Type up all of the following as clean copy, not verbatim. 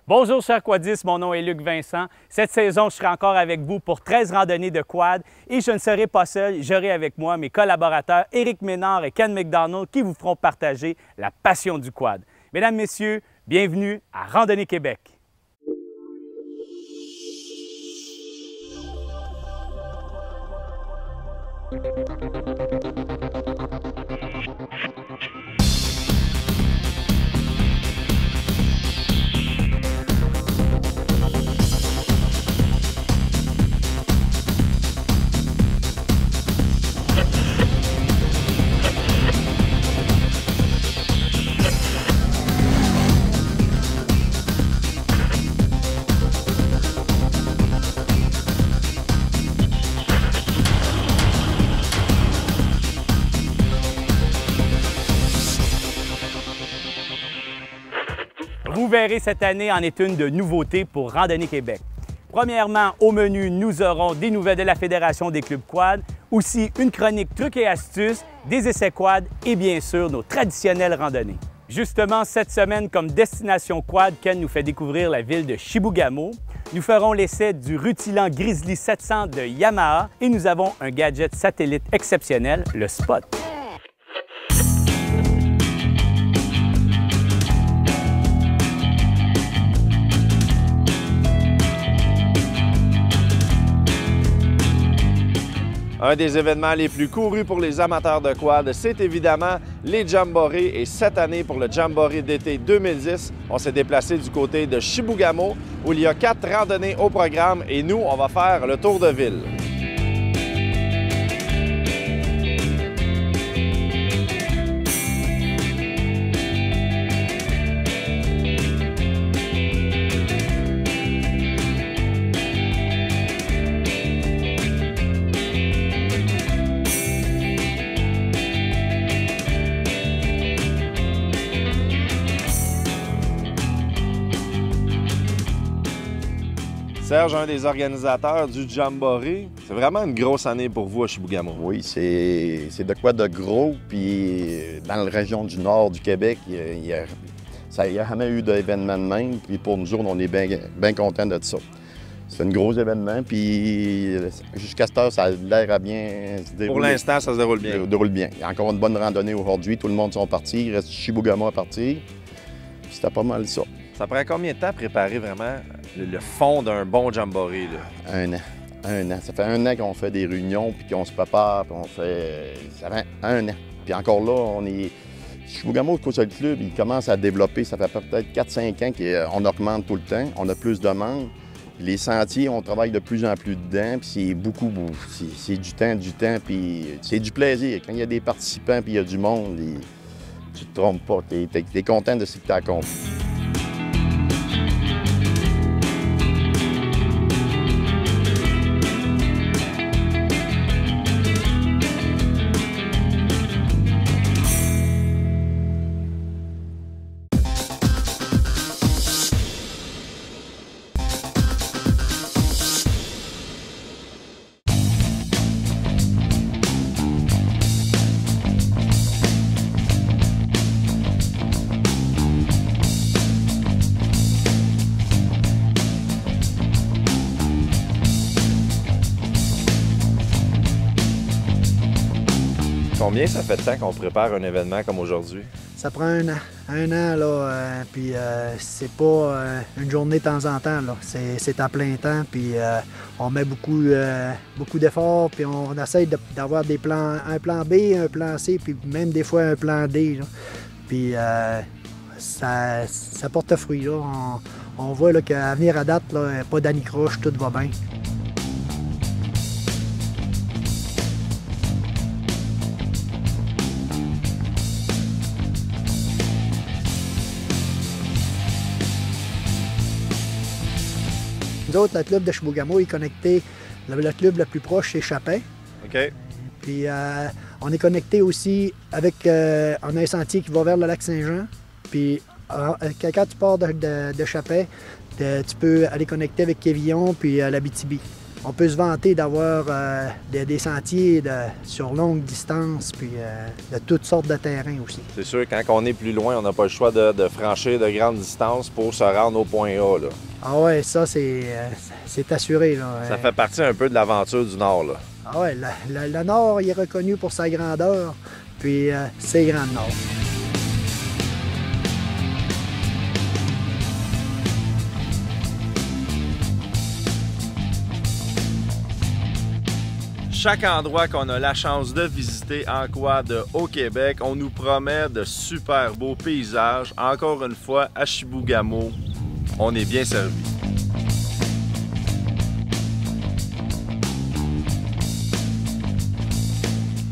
Bonjour chers quadistes, mon nom est Luc Vincent. Cette saison, je serai encore avec vous pour 13 randonnées de quad et je ne serai pas seul, j'aurai avec moi mes collaborateurs Éric Ménard et Ken McDonald qui vous feront partager la passion du quad. Mesdames, Messieurs, bienvenue à Randonnée Québec. Vous verrez, cette année en est une de nouveautés pour Randonnée Québec. Premièrement, au menu, nous aurons des nouvelles de la Fédération des clubs quad, aussi une chronique trucs et astuces, des essais quad et bien sûr nos traditionnelles randonnées. Justement, cette semaine, comme destination quad, Ken nous fait découvrir la ville de Chibougamau. Nous ferons l'essai du rutilant Grizzly 700 de Yamaha et nous avons un gadget satellite exceptionnel, le Spot. Un des événements les plus courus pour les amateurs de quad, c'est évidemment les Jamborees. Et cette année, pour le Jamboree d'été 2010, on s'est déplacé du côté de Chibougamau, où il y a 4 randonnées au programme et nous, on va faire le tour de ville. Serge, un des organisateurs du Jamboree, c'est vraiment une grosse année pour vous à Chibougamau. Oui, c'est de quoi de gros, puis dans la région du nord du Québec, il n'y a jamais eu d'événement de même, puis pour nous autres, on est bien contents de ça. C'est un gros événement, puis jusqu'à cette heure, ça a l'air à bien se dérouler. Pour l'instant, ça se déroule bien. Ça se déroule bien. Il y a encore une bonne randonnée aujourd'hui, tout le monde sont partis, il reste Chibougamau à partir, puis c'était pas mal ça. Ça prend combien de temps à préparer vraiment le fond d'un bon Jamboree? Là? Un an. Ça fait un an qu'on fait des réunions, puis qu'on se prépare, puis on fait... Ça fait un an. Puis encore là, on est... Chibougamau, le Coastal Club, il commence à développer, ça fait peut-être 4-5 ans qu'on augmente tout le temps, on a plus de membres. Les sentiers, on travaille de plus en plus dedans, puis c'est beaucoup, c'est du temps, puis c'est du plaisir. Quand il y a des participants, puis il y a du monde, tu te trompes pas, t'es content de ce que tu as accompli. Combien ça fait de temps qu'on prépare un événement comme aujourd'hui? Ça prend un an, là, puis c'est pas une journée de temps en temps, là. C'est à plein temps, puis on met beaucoup d'efforts, puis on essaye d'avoir un plan B, un plan C, puis même des fois un plan D, là. Puis ça porte fruit, là. On voit là, qu'à venir à date, là, pas d'anicroche, tout va bien. Nous autres, le club de Chibougamau est connecté, le club le plus proche, c'est Chapin. OK. Puis on est connecté aussi avec, on a un sentier qui va vers le lac Saint-Jean. Puis quand tu pars de Chapin, tu peux aller connecter avec Quévillon puis l'Abitibi. on peut se vanter d'avoir des sentiers sur longue distance, puis de toutes sortes de terrains aussi. C'est sûr, quand on est plus loin, on n'a pas le choix de franchir de grandes distances pour se rendre au point A, là. Ah ouais, ça, c'est assuré, là. Ça fait partie un peu de l'aventure du Nord, là. Ah ouais, le Nord, il est reconnu pour sa grandeur, puis c'est Grand Nord. Chaque endroit qu'on a la chance de visiter en quad au Québec, on nous promet de super beaux paysages. Encore une fois, à Chibougamau, on est bien servi.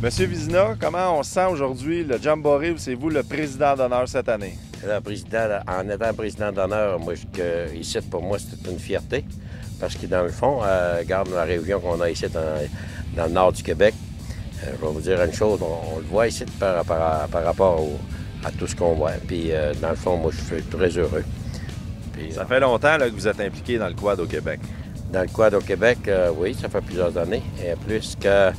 Monsieur Vizina, comment on sent aujourd'hui le Jamboree? C'est vous le président d'honneur cette année? En étant président d'honneur, moi, ici, pour moi, c'est une fierté. Parce que dans le fond, regarde la région qu'on a ici dans le nord du Québec. Je vais vous dire une chose, on le voit ici par rapport à tout ce qu'on voit. Puis dans le fond, moi, je suis très heureux. Puis, ça fait longtemps là, que vous êtes impliqué dans le quad au Québec? Dans le quad au Québec, oui, ça fait plusieurs années. Et plus que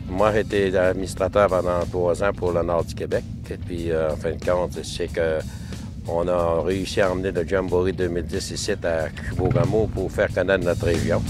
moi, j'ai été administrateur pendant 3 ans pour le nord du Québec. Et puis, en fin de compte, c'est que on a réussi à emmener le Jamboree 2010 ici à Chibougamau pour faire connaître notre région.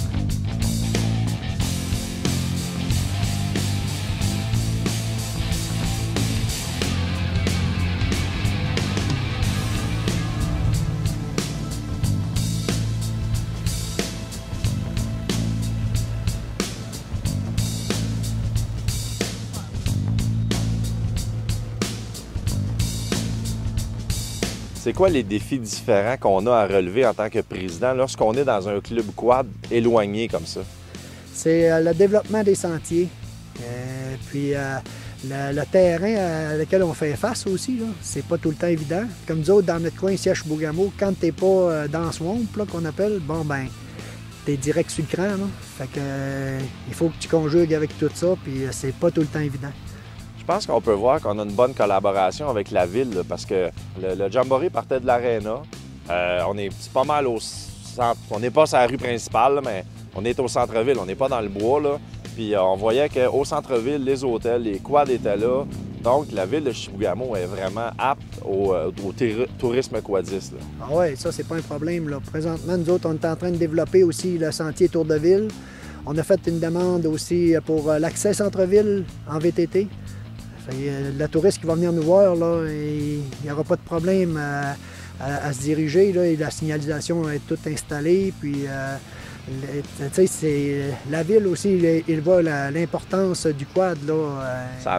C'est quoi les défis différents qu'on a à relever en tant que président lorsqu'on est dans un club quad éloigné comme ça? C'est le développement des sentiers, puis le terrain à lequel on fait face aussi, c'est pas tout le temps évident. Comme nous autres, dans notre coin ici à Chibougamau, quand t'es pas dans Swamp, qu'on appelle, bon ben, t'es direct sur le cran, là. Fait que il faut que tu conjugues avec tout ça, puis c'est pas tout le temps évident. Je pense qu'on peut voir qu'on a une bonne collaboration avec la ville là, parce que le Jamboree partait de l'aréna. On est pas mal au centre. On n'est pas sur la rue principale, là, mais on est au centre-ville. On n'est pas dans le bois. Là. Puis on voyait qu'au centre-ville, les hôtels, les quads étaient là. Donc la ville de Chibougamau est vraiment apte au tourisme quadiste. Là. Ah oui, ça, c'est pas un problème, là. Présentement, nous autres, on est en train de développer aussi le sentier Tour de Ville. On a fait une demande aussi pour l'accès centre-ville en VTT. Le touriste qui va venir nous voir, là, il n'y aura pas de problème à se diriger. Là, et la signalisation est toute installée. Puis, la ville aussi, il voit l'importance du quad. Là, Ça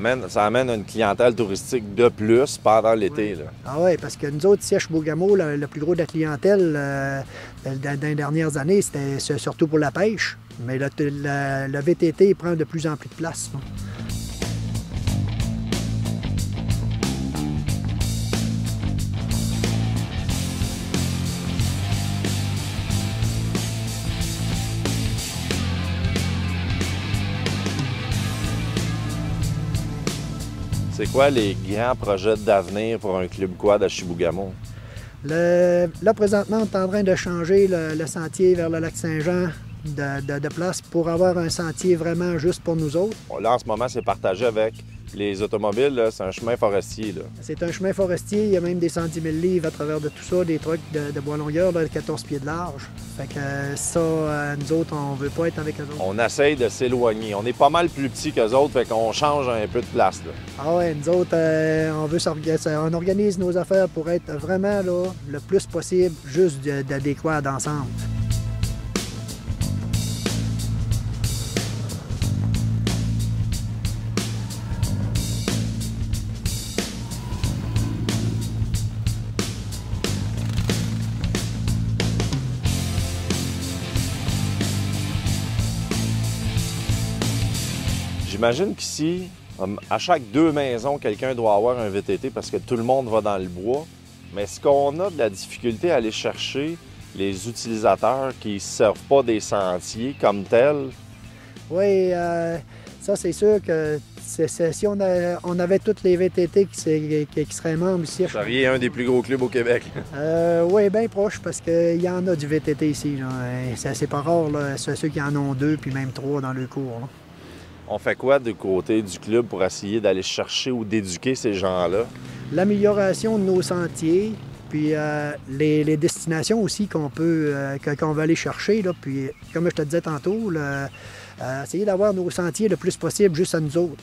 amène une clientèle touristique de plus pendant l'été. Oui. Ah oui, parce que nous autres, ici à Chibougamau, le plus gros de la clientèle dans les dernières années, c'était surtout pour la pêche. Mais le VTT prend de plus en plus de place. Là. C'est quoi les grands projets d'avenir pour un club quad à Chibougamau? Là, présentement, on est en train de changer le sentier vers le lac Saint-Jean de place pour avoir un sentier vraiment juste pour nous autres. Là, en ce moment, c'est partagé avec les automobiles. C'est un chemin forestier. C'est un chemin forestier. Il y a même des 110 000 livres à travers de tout ça, des trucks de bois longueur de 14 pieds de large. Fait que ça, nous autres, on veut pas être avec eux autres. On essaye de s'éloigner. On est pas mal plus petits qu'eux autres, fait qu'on change un peu de place. Là. Ah ouais, nous autres, on organise nos affaires pour être vraiment là, le plus possible juste des quads ensemble. J'imagine qu'ici, à chaque 2 maisons, quelqu'un doit avoir un VTT parce que tout le monde va dans le bois. Mais est-ce qu'on a de la difficulté à aller chercher les utilisateurs qui ne servent pas des sentiers comme tels? Oui, Ça, c'est sûr que si on avait toutes les VTT qui seraient membres ici. Vous seriez un des plus gros clubs au Québec. Oui, bien proche, parce qu'il y en a du VTT ici. C'est pas rare, là, ceux qui en ont 2 puis même 3 dans le cours. Là. On fait quoi du côté du club pour essayer d'aller chercher ou d'éduquer ces gens-là? L'amélioration de nos sentiers, puis les destinations aussi qu'on veut aller chercher. Là, puis, comme je te disais tantôt, essayer d'avoir nos sentiers le plus possible juste à nous autres.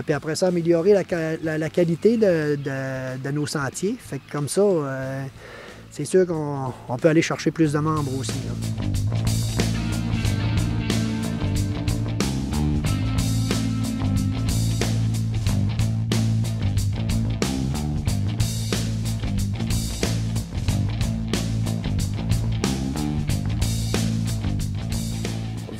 Puis après ça, améliorer la qualité de nos sentiers. Fait que comme ça, c'est sûr qu'on peut aller chercher plus de membres aussi. Là.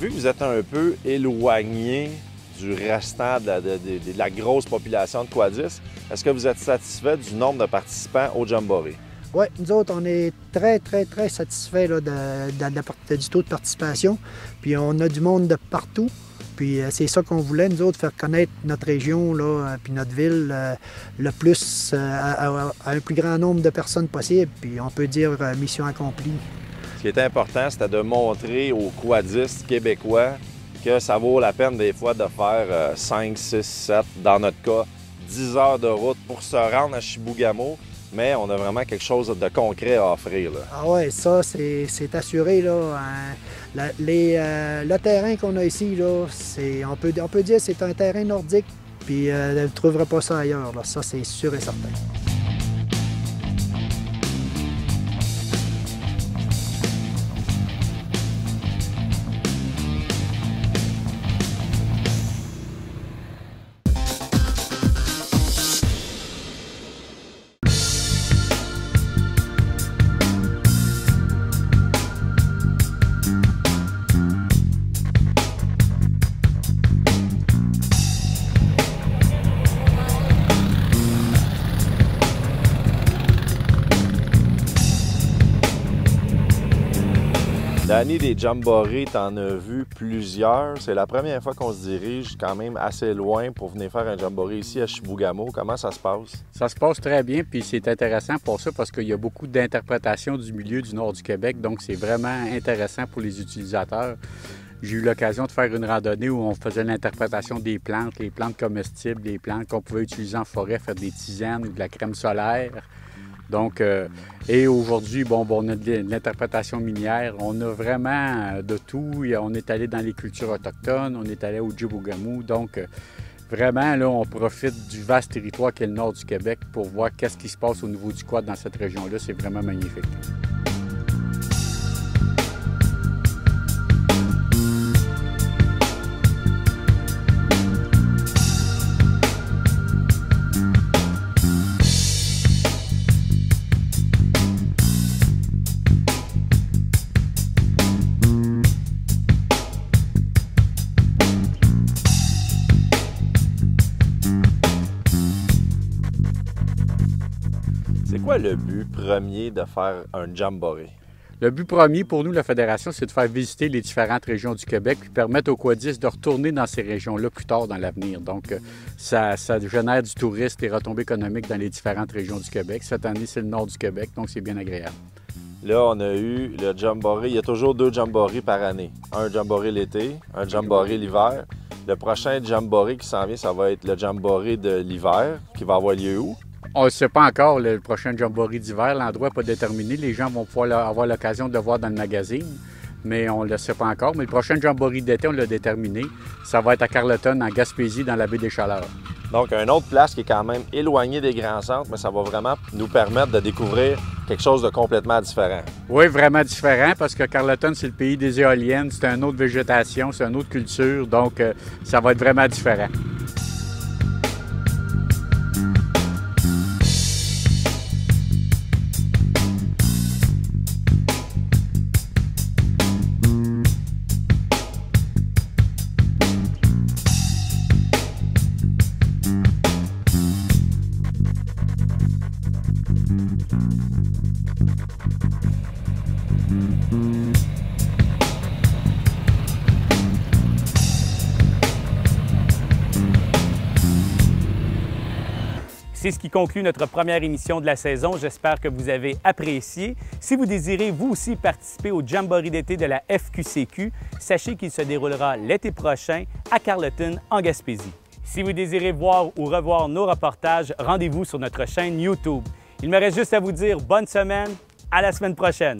Vu que vous êtes un peu éloigné du restant de la grosse population de Quadis, est-ce que vous êtes satisfait du nombre de participants au Jamboree? Oui, nous autres, on est très, très, très satisfaits là, du taux de participation. Puis on a du monde de partout. Puis c'est ça qu'on voulait, nous autres, faire connaître notre région, là, puis notre ville le plus à un plus grand nombre de personnes possible. Puis on peut dire mission accomplie. Ce qui est important, c'était de montrer aux quadistes québécois que ça vaut la peine des fois de faire 5, 6, 7, dans notre cas, 10 heures de route pour se rendre à Chibougamau, mais on a vraiment quelque chose de concret à offrir. Là. Ah oui, ça, c'est assuré. Là, le terrain qu'on a ici, là, on peut dire que c'est un terrain nordique, puis on ne trouvera pas ça ailleurs. Là. Ça, c'est sûr et certain. Danny, des Jamborees, t'en as vu plusieurs. C'est la première fois qu'on se dirige quand même assez loin pour venir faire un Jamboree ici à Chibougamau. Comment ça se passe? Ça se passe très bien, puis c'est intéressant pour ça parce qu'il y a beaucoup d'interprétations du milieu du nord du Québec, donc c'est vraiment intéressant pour les utilisateurs. J'ai eu l'occasion de faire une randonnée où on faisait l'interprétation des plantes, les plantes comestibles, les plantes qu'on pouvait utiliser en forêt, faire des tisanes ou de la crème solaire. Donc, et aujourd'hui, on a de l'interprétation minière. On a vraiment de tout. On est allé dans les cultures autochtones, on est allé au Chibougamau. Donc, vraiment, là, on profite du vaste territoire qu'est le nord du Québec pour voir qu'est-ce qui se passe au niveau du quad dans cette région-là. C'est vraiment magnifique. C'est quoi le but premier de faire un Jamboree? Le but premier pour nous, la Fédération, c'est de faire visiter les différentes régions du Québec puis permettre aux quadistes de retourner dans ces régions-là plus tard dans l'avenir. Donc, ça génère du tourisme et retombées économiques dans les différentes régions du Québec. Cette année, c'est le nord du Québec, donc c'est bien agréable. Là, on a eu le Jamboree. Il y a toujours 2 Jamborees par année. Un Jamboree l'été, un Jamboree l'hiver. Le prochain Jamboree qui s'en vient, ça va être le Jamboree de l'hiver, qui va avoir lieu où? On ne sait pas encore le prochain Jamboree d'hiver. L'endroit n'est pas déterminé. Les gens vont pouvoir avoir l'occasion de le voir dans le magazine, mais on ne le sait pas encore. Mais le prochain Jamboree d'été, on l'a déterminé. Ça va être à Carleton, en Gaspésie, dans la baie des Chaleurs. Donc, une autre place qui est quand même éloignée des grands centres, mais ça va vraiment nous permettre de découvrir quelque chose de complètement différent. Oui, vraiment différent, parce que Carleton, c'est le pays des éoliennes. C'est une autre végétation, c'est une autre culture. Donc, ça va être vraiment différent. C'est ce qui conclut notre première émission de la saison. J'espère que vous avez apprécié. Si vous désirez vous aussi participer au Jamboree d'été de la FQCQ, sachez qu'il se déroulera l'été prochain à Carleton, en Gaspésie. Si vous désirez voir ou revoir nos reportages, rendez-vous sur notre chaîne YouTube. Il me reste juste à vous dire bonne semaine, à la semaine prochaine.